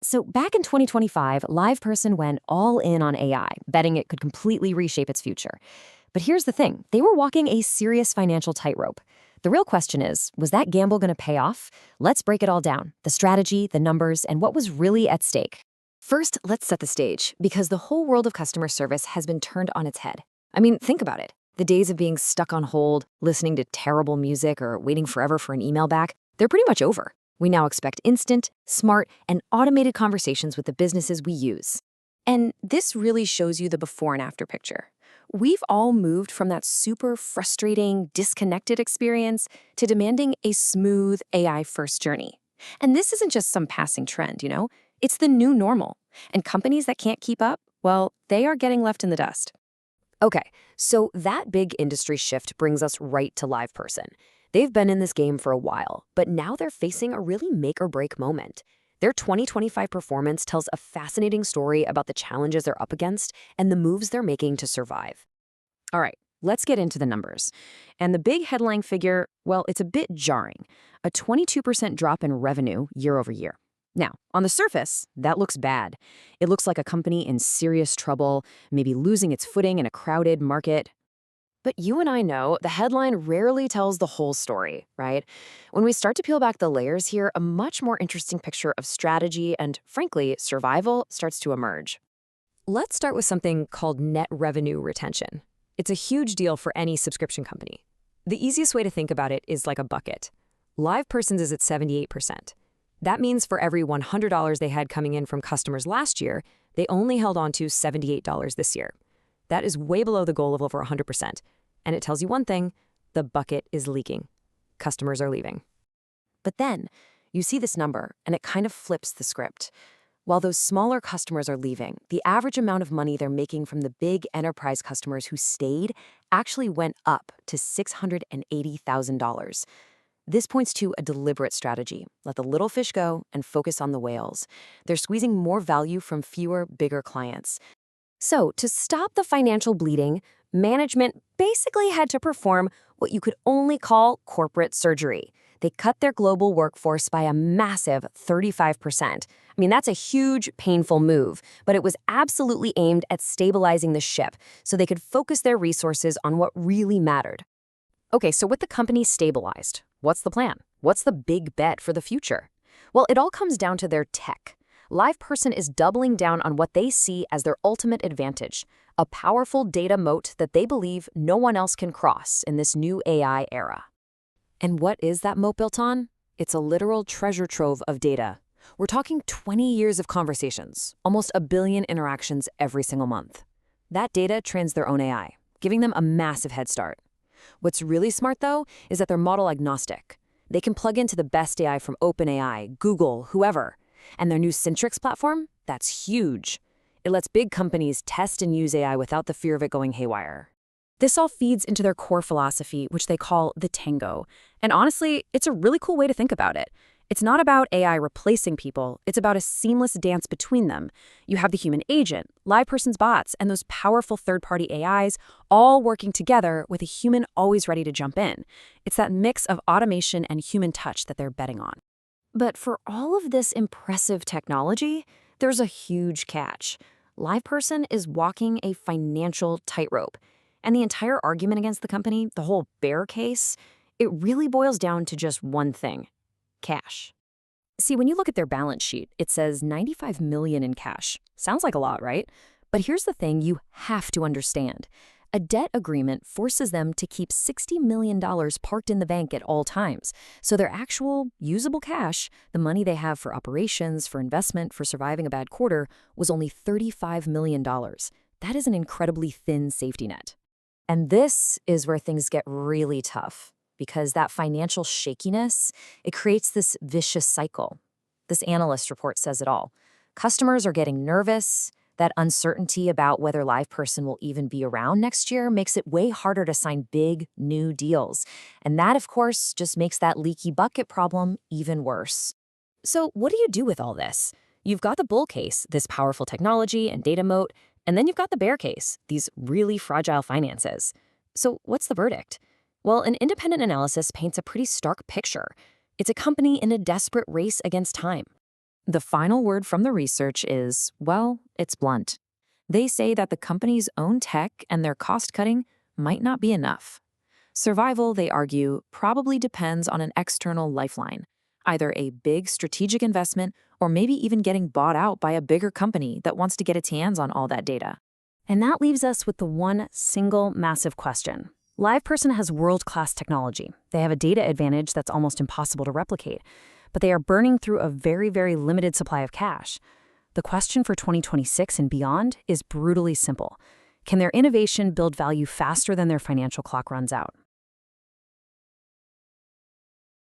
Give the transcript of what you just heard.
So back in 2025, LivePerson went all in on AI, betting it could completely reshape its future. But here's the thing, they were walking a serious financial tightrope. The real question is, was that gamble going to pay off? Let's break it all down, the strategy, the numbers, and what was really at stake. First, let's set the stage, because the whole world of customer service has been turned on its head. I mean, think about it. The days of being stuck on hold, listening to terrible music, or waiting forever for an email back, they're pretty much over. We now expect instant, smart, and automated conversations with the businesses we use. And this really shows you the before and after picture. We've all moved from that super frustrating, disconnected experience to demanding a smooth AI-first journey. And this isn't just some passing trend, It's the new normal. And companies that can't keep up, well, they are getting left in the dust. Okay, so that big industry shift brings us right to LivePerson. They've been in this game for a while, but now they're facing a really make-or-break moment. Their 2025 performance tells a fascinating story about the challenges they're up against and the moves they're making to survive. All right, let's get into the numbers. And the big headline figure, well, it's a bit jarring. A 22% drop in revenue year over year. Now, on the surface, that looks bad. It looks like a company in serious trouble, maybe losing its footing in a crowded market. But you and I know the headline rarely tells the whole story, right? When we start to peel back the layers here, a much more interesting picture of strategy and, frankly, survival starts to emerge. Let's start with something called net revenue retention. It's a huge deal for any subscription company. The easiest way to think about it is like a bucket. LivePerson's is at 78%. That means for every $100 they had coming in from customers last year, they only held on to $78 this year. That is way below the goal of over 100%. And it tells you one thing, the bucket is leaking. Customers are leaving. But then, you see this number, and it kind of flips the script. While those smaller customers are leaving, the average amount of money they're making from the big enterprise customers who stayed actually went up to $680,000. This points to a deliberate strategy. Let the little fish go and focus on the whales. They're squeezing more value from fewer, bigger clients. So, to stop the financial bleeding, management basically had to perform what you could only call corporate surgery. They cut their global workforce by a massive 35%. I mean, that's a huge, painful move, but it was absolutely aimed at stabilizing the ship so they could focus their resources on what really mattered. Okay, so with the company stabilized, what's the plan? What's the big bet for the future? Well, it all comes down to their tech. LivePerson is doubling down on what they see as their ultimate advantage, a powerful data moat that they believe no one else can cross in this new AI era. And what is that moat built on? It's a literal treasure trove of data. We're talking 20 years of conversations, almost 1 billion interactions every single month. That data trains their own AI, giving them a massive head start. What's really smart, though, is that they're model agnostic. They can plug into the best AI from OpenAI, Google, whoever. And their new Syntrix platform, that's huge. It lets big companies test and use AI without the fear of it going haywire. This all feeds into their core philosophy, which they call the Tango. And honestly, it's a really cool way to think about it. It's not about AI replacing people, it's about a seamless dance between them. You have the human agent, LivePerson's bots, and those powerful third-party AIs all working together with a human always ready to jump in. It's that mix of automation and human touch that they're betting on. But for all of this impressive technology, there's a huge catch. LivePerson is walking a financial tightrope. And the entire argument against the company, the whole bear case, it really boils down to just one thing: cash. See, when you look at their balance sheet, it says $95 million in cash. Sounds like a lot, right? But here's the thing you have to understand. A debt agreement forces them to keep $60 million parked in the bank at all times. So their actual usable cash, the money they have for operations, for investment, for surviving a bad quarter, was only $35 million. That is an incredibly thin safety net. And this is where things get really tough, because that financial shakiness, it creates this vicious cycle. This analyst report says it all. Customers are getting nervous. That uncertainty about whether LivePerson will even be around next year makes it way harder to sign big, new deals. And that, of course, just makes that leaky bucket problem even worse. So what do you do with all this? You've got the bull case, this powerful technology and data moat, and then you've got the bear case, these really fragile finances. So what's the verdict? Well, an independent analysis paints a pretty stark picture. It's a company in a desperate race against time. The final word from the research is, well, it's blunt. They say that the company's own tech and their cost cutting might not be enough. Survival, they argue, probably depends on an external lifeline, either a big strategic investment or maybe even getting bought out by a bigger company that wants to get its hands on all that data. And that leaves us with the one single massive question. LivePerson has world-class technology. They have a data advantage that's almost impossible to replicate, but they are burning through a very, very limited supply of cash. The question for 2026 and beyond is brutally simple. Can their innovation build value faster than their financial clock runs out?